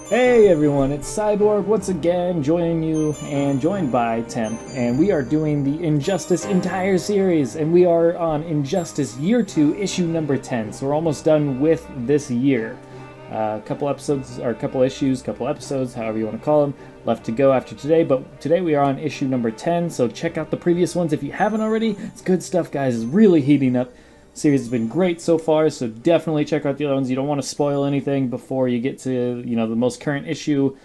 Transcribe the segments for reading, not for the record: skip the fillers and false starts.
Hey everyone, it's Cyborg once again joining you and joined by Temp, and we are doing the Injustice entire series, and we are on Injustice Year 2, issue number 10, so we're almost done with this year. A couple episodes, or a couple issues, couple episodes, however you want to call them, left to go after today, but today we are on issue number 10, so check out the previous ones if you haven't already. It's good stuff, guys. It's really heating up. Series has been great so far, so definitely check out the other ones. You don't want to spoil anything before you get to, the most current issue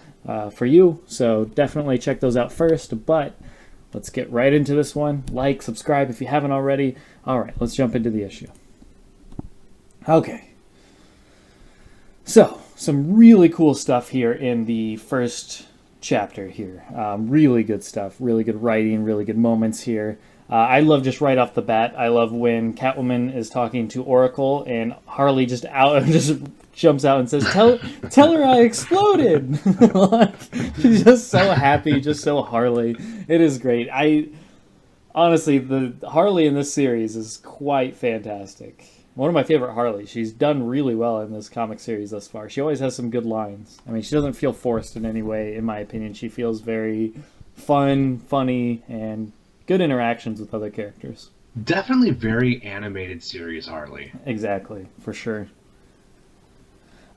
for you, so definitely check those out first. But let's get right into this one. Like, subscribe if you haven't already. All right, let's jump into the issue. Okay. So, some really cool stuff here in the first chapter here. Really good stuff, really good writing, really good moments here. I love just right off the bat. I love when Catwoman is talking to Oracle and Harley just jumps out and says, "Tell her I exploded." She's just so happy, just so Harley. It is great. Honestly, the Harley in this series is quite fantastic. One of my favorite Harleys. She's done really well in this comic series thus far. She always has some good lines. I mean, she doesn't feel forced in any way, in my opinion. She feels very fun, funny, and good interactions with other characters. Definitely very animated series, Harley. Exactly, for sure.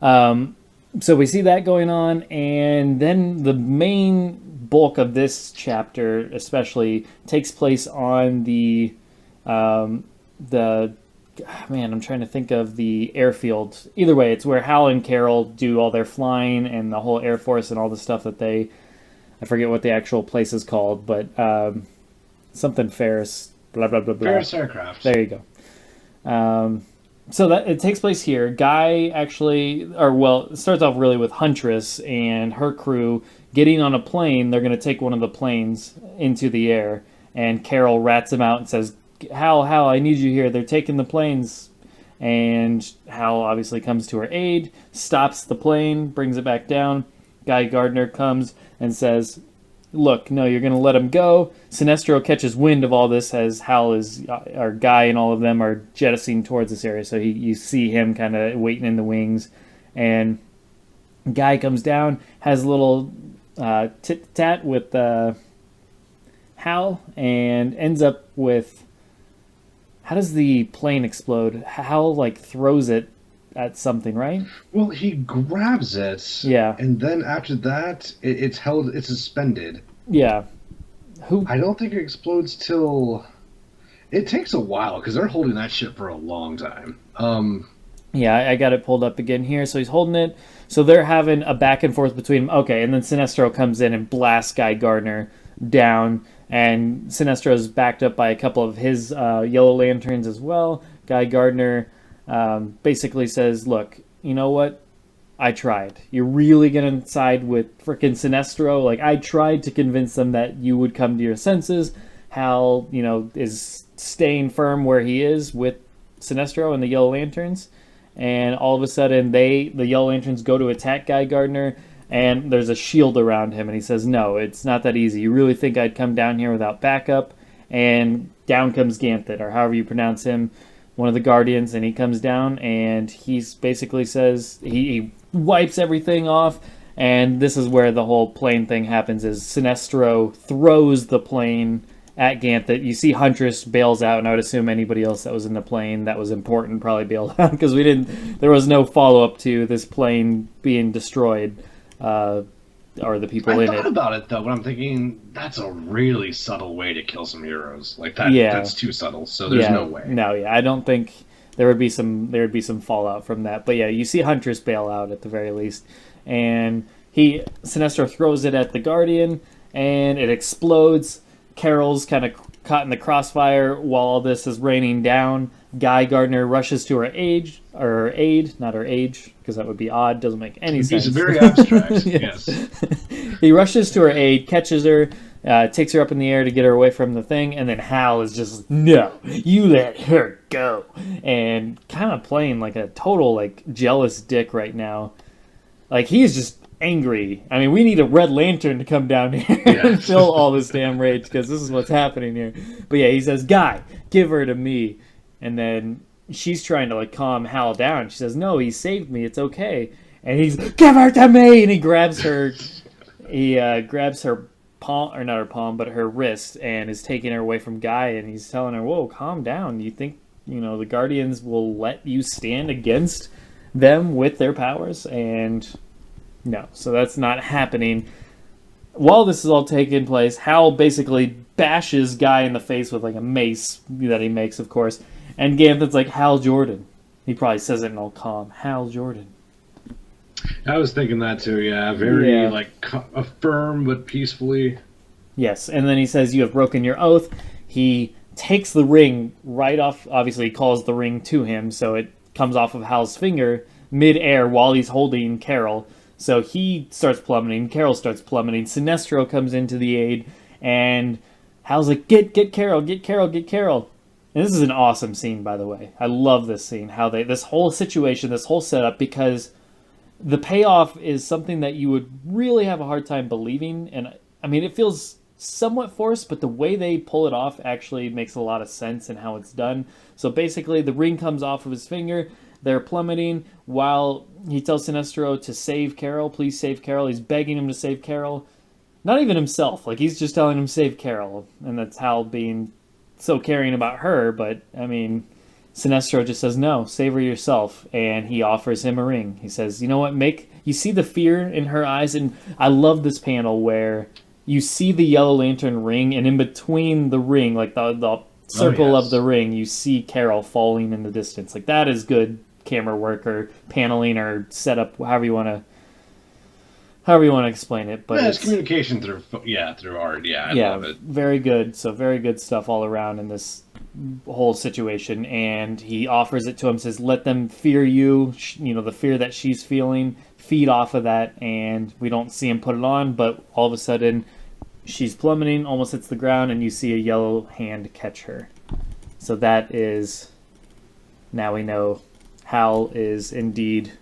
So we see that going on, and then the main bulk of this chapter, especially, takes place on I'm trying to think of the airfield. Either way, it's where Hal and Carol do all their flying and the whole Air Force and all the stuff that I forget what the actual place is called, but something Ferris, blah, blah, blah, blah. Ferris Aircraft. There you go. So that it takes place here. Guy it starts off really with Huntress and her crew getting on a plane. They're going to take one of the planes into the air, and Carol rats him out and says, Hal, I need you here. They're taking the planes. And Hal obviously comes to her aid, stops the plane, brings it back down. Guy Gardner comes and says, look, no, you're going to let him go. Sinestro catches wind of all this as Hal our Guy and all of them are jettisoning towards this area. So you see him kind of waiting in the wings. And Guy comes down, has a little tit-tat with Hal, and ends up with... How does the plane explode? Hal, throws it at something, right? Well, he grabs it. Yeah. And then after that, it's suspended. Yeah. I don't think it explodes till... It takes a while, because they're holding that shit for a long time. Yeah, I got it pulled up again here. So he's holding it. So they're having a back and forth between them. Okay, and then Sinestro comes in and blasts Guy Gardner down. And Sinestro's backed up by a couple of his Yellow Lanterns as well. Guy Gardner basically says, look, you know what? I tried. You're really going to side with frickin' Sinestro? I tried to convince them that you would come to your senses. Hal, is staying firm where he is with Sinestro and the Yellow Lanterns. And all of a sudden, the Yellow Lanterns go to attack Guy Gardner, and there's a shield around him. And he says, no, it's not that easy. You really think I'd come down here without backup? And down comes Ganthet, or however you pronounce him, one of the Guardians, and he comes down, and he's basically says, he wipes everything off, and this is where the whole plane thing happens, is Sinestro throws the plane at Ganthet. You see Huntress bails out, and I would assume anybody else that was in the plane that was important probably bailed out, because there was no follow-up to this plane being destroyed, or the people in it. I thought about it, though, but I'm thinking, that's a really subtle way to kill some heroes. That's too subtle, so there's no way. No, I don't think there would be some fallout from that. But yeah, you see Huntress bail out at the very least. And Sinestro throws it at the Guardian, and it explodes. Carol's kind of caught in the crossfire while all this is raining down. Guy Gardner rushes to her aid, not her age, because that would be odd. Doesn't make any sense. It's very abstract. Yes. He rushes to her aid, catches her, takes her up in the air to get her away from the thing, and then Hal is just, no, you let her go, and kind of playing like a total jealous dick right now. He's just angry. I mean, we need a Red Lantern to come down here and fill all this damn rage, because this is what's happening here. But yeah, he says, Guy, give her to me. And then she's trying to calm Hal down. She says, no, he saved me. It's okay. and he's, give her to me, and he grabs her palm, or not her palm, but her wrist, and is taking her away from Guy, and he's telling her, whoa, calm down. You think, the Guardians will let you stand against them with their powers? And no, so that's not happening. While this is all taking place, Hal basically bashes Guy in the face with like a mace that he makes, of course, and Ganthan's like, Hal Jordan. He probably says it in all calm. Hal Jordan. I was thinking that too, yeah. Very, firm but peacefully. Yes, and then he says, you have broken your oath. He takes the ring right off. Obviously, he calls the ring to him, so it comes off of Hal's finger mid-air while he's holding Carol. So he starts plummeting. Carol starts plummeting. Sinestro comes into the aid, and Hal's like, get Carol, get Carol, get Carol. And this is an awesome scene, by the way. I love this scene. This whole situation, this whole setup, because the payoff is something that you would really have a hard time believing. And I mean, it feels somewhat forced, but the way they pull it off actually makes a lot of sense in how it's done. So basically, the ring comes off of his finger. They're plummeting while he tells Sinestro to save Carol. Please save Carol. He's begging him to save Carol. Not even himself. Like, he's just telling him save Carol. And that's Hal being so caring about her. But, I mean, Sinestro just says, no, save her yourself. And he offers him a ring. He says, you know what, you see the fear in her eyes? And I love this panel where you see the Yellow Lantern ring, and in between the ring, like the circle of the ring, you see Carol falling in the distance. Like, that is good camera work or paneling or setup, however you want to explain it. But it's communication through art. Yeah, I love it. Very good. So very good stuff all around in this whole situation. And he offers it to him, says, let them fear you, the fear that she's feeling, feed off of that. And we don't see him put it on, but all of a sudden she's plummeting, almost hits the ground, and you see a yellow hand catch her. So that is, now we know Hal is indeed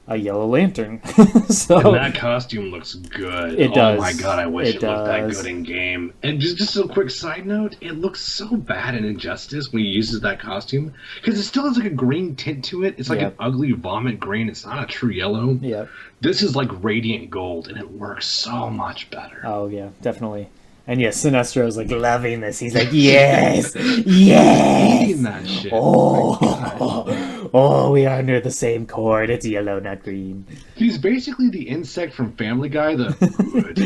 a Yellow Lantern. And that costume looks good. It does. Oh my god, I wish it looked that good in game. And just a quick side note, it looks so bad in Injustice when he uses that costume, because it still has like a green tint to it. It's like an ugly vomit green. It's not a true yellow. Yeah. This is like radiant gold, and it works so much better. Oh yeah, definitely. And yes, Sinestro's like loving this. He's like, yes, yes. Eating that shit. Oh, we are under the same cord. It's yellow, not green. He's basically the insect from Family Guy. Good.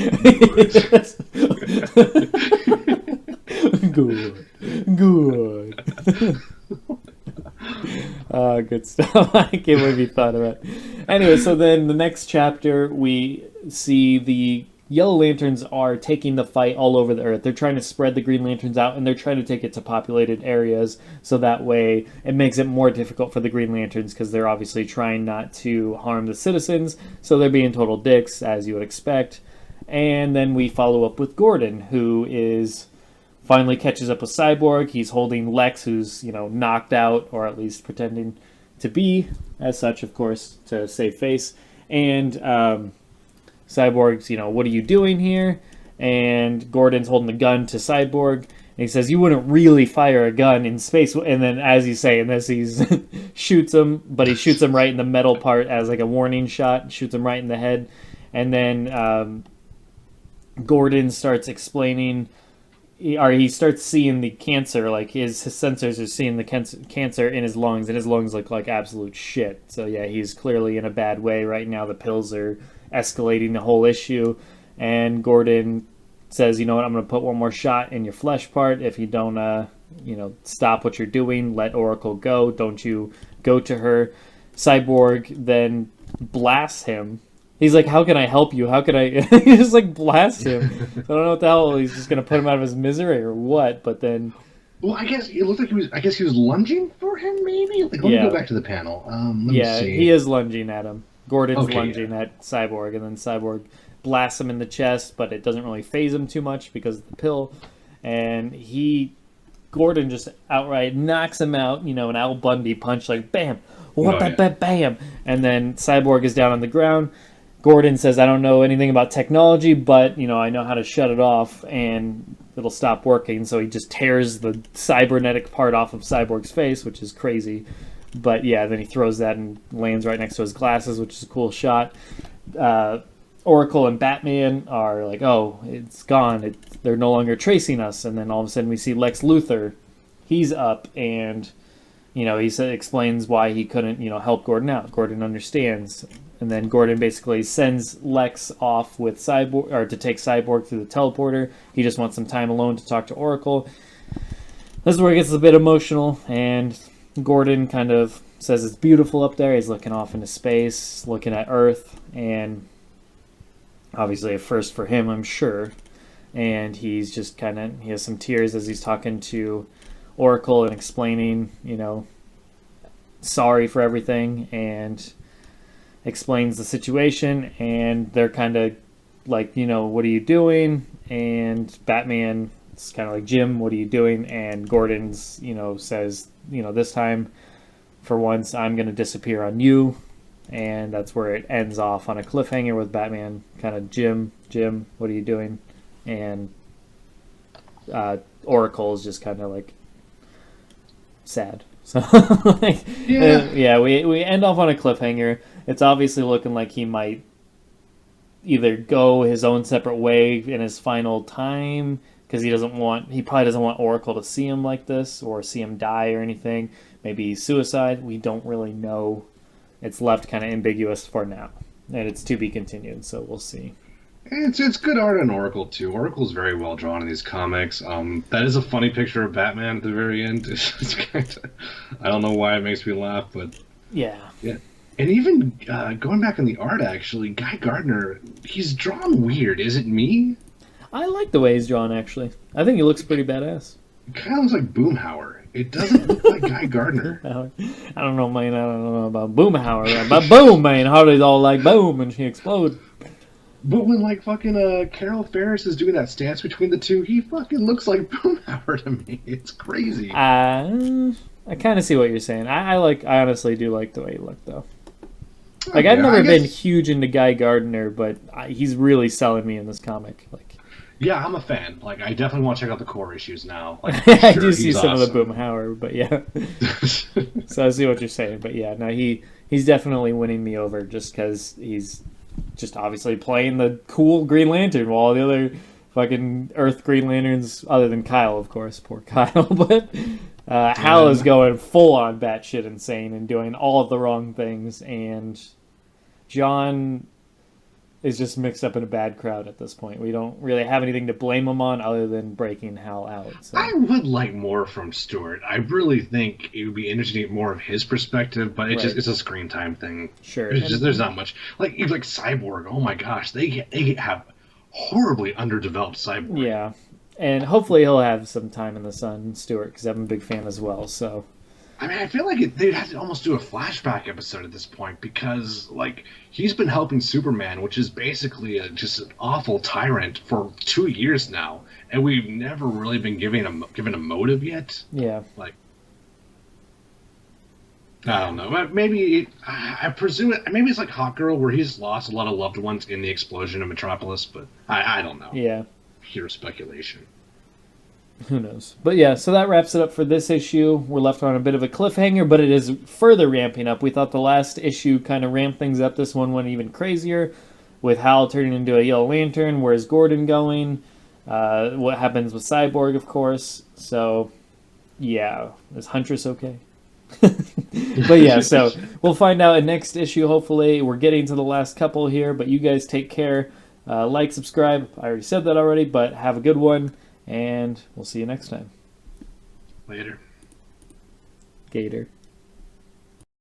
Good stuff. I can't believe you thought of it. Anyway, so then the next chapter, we see the Yellow Lanterns are taking the fight all over the Earth. They're trying to spread the Green Lanterns out, and they're trying to take it to populated areas, so that way it makes it more difficult for the Green Lanterns, because they're obviously trying not to harm the citizens, so they're being total dicks, as you would expect. And then we follow up with Gordon, who finally catches up with Cyborg. He's holding Lex, who's, knocked out, or at least pretending to be, as such, of course, to save face. And Cyborg's, what are you doing here? And Gordon's holding the gun to Cyborg, and he says, you wouldn't really fire a gun in space. And then as he's saying this, he's shoots him, but he shoots him right in the metal part as like a warning shot, shoots him right in the head. And then Gordon starts explaining, or he starts seeing the cancer, like his sensors are seeing the cancer in his lungs, and his lungs look like absolute shit. So yeah, he's clearly in a bad way right now. The pills are escalating the whole issue, and Gordon says, you know what, I'm going to put one more shot in your flesh part. If you don't, stop what you're doing, let Oracle go. Don't you go to her. Cyborg then blasts him. He's like, how can I help you? How can I... He just, blast him. I don't know what the hell. He's just going to put him out of his misery or what, but then... Well, I guess it looked like he was lunging for him, maybe? Let me go back to the panel. Let me see. He is lunging at him. Gordon's lunging at Cyborg, and then Cyborg blasts him in the chest, but it doesn't really faze him too much because of the pill. And Gordon just outright knocks him out, an Al Bundy punch, like, bam, bam. And then Cyborg is down on the ground. Gordon says, I don't know anything about technology, but, I know how to shut it off, and it'll stop working. So he just tears the cybernetic part off of Cyborg's face, which is crazy. But yeah, then he throws that and lands right next to his glasses, which is a cool shot. Oracle and Batman are like, oh, it's gone. They're no longer tracing us. And then all of a sudden we see Lex Luthor. He's up and, he explains why he couldn't, help Gordon out. Gordon understands. And then Gordon basically sends Lex off with Cyborg, or to take Cyborg through the teleporter. He just wants some time alone to talk to Oracle. This is where it gets a bit emotional, and Gordon kind of says it's beautiful up there. He's looking off into space, looking at Earth, and obviously a first for him, I'm sure. And he's just he has some tears as he's talking to Oracle and explaining, sorry for everything, and explains the situation. And they're kind of like, what are you doing? And Batman is kind of like, Jim, what are you doing? And Gordon's, says, this time, for once, I'm going to disappear on you. And that's where it ends off on a cliffhanger with Batman kind of, Jim, what are you doing? And Oracle is just kind of like sad. So we end off on a cliffhanger. It's obviously looking like he might either go his own separate way in his final time, because he probably doesn't want Oracle to see him like this or see him die or anything. Maybe suicide. We don't really know. It's left kind of ambiguous for now, and it's to be continued. So we'll see. It's good art on Oracle too. Oracle's very well drawn in these comics. That is a funny picture of Batman at the very end. It's kind of, I don't know why it makes me laugh, but yeah. And even going back in the art, actually, Guy Gardner, he's drawn weird. Is it me? I like the way he's drawn, actually. I think he looks pretty badass. It kind of looks like Boomhauer. It doesn't look like Guy Gardner. I don't know, man. I don't know about Boomhauer. But boom, man. Harley's all like boom, and she explodes. But when, like, fucking Carol Ferris is doing that stance between the two, he fucking looks like Boomhauer to me. It's crazy. I kind of see what you're saying. I honestly do like the way he looked, though. Like, I've never been huge into Guy Gardner, but he's really selling me in this comic. Like, yeah, I'm a fan. Like, I definitely want to check out the core issues now. Like, I do see some of the Boomhauer, but yeah. So I see what you're saying, but yeah, no, he's definitely winning me over just because he's just obviously playing the cool Green Lantern while the other fucking Earth Green Lanterns, other than Kyle, of course, poor Kyle, but Hal is going full on batshit insane and doing all of the wrong things, and John is just mixed up in a bad crowd at this point. We don't really have anything to blame him on other than breaking Hal out. So. I would like more from Stewart. I really think it would be interesting to get more of his perspective, but it's a screen time thing. Sure. There's not much. Like Cyborg, oh my gosh, they have horribly underdeveloped Cyborg. Yeah. And hopefully he'll have some time in the sun, Stewart, because I'm a big fan as well, so... I mean, I feel like they'd have to almost do a flashback episode at this point, because, like, he's been helping Superman, which is basically just an awful tyrant for 2 years now, and we've never really been given a motive yet. Yeah. Like, I don't know. Maybe I presume maybe it's like Hawkgirl, where he's lost a lot of loved ones in the explosion of Metropolis, but I don't know. Yeah. Pure speculation. Who knows? But yeah, so that wraps it up for this issue. We're left on a bit of a cliffhanger, but it is further ramping up. We thought the last issue kind of ramped things up. This one went even crazier, with Hal turning into a Yellow Lantern. Where's Gordon going? What happens with Cyborg, of course. So, yeah. Is Huntress okay? But yeah, so we'll find out in next issue, hopefully. We're getting to the last couple here, but you guys take care. Like, subscribe. I already said that already, but have a good one. And we'll see you next time. Later. Gator.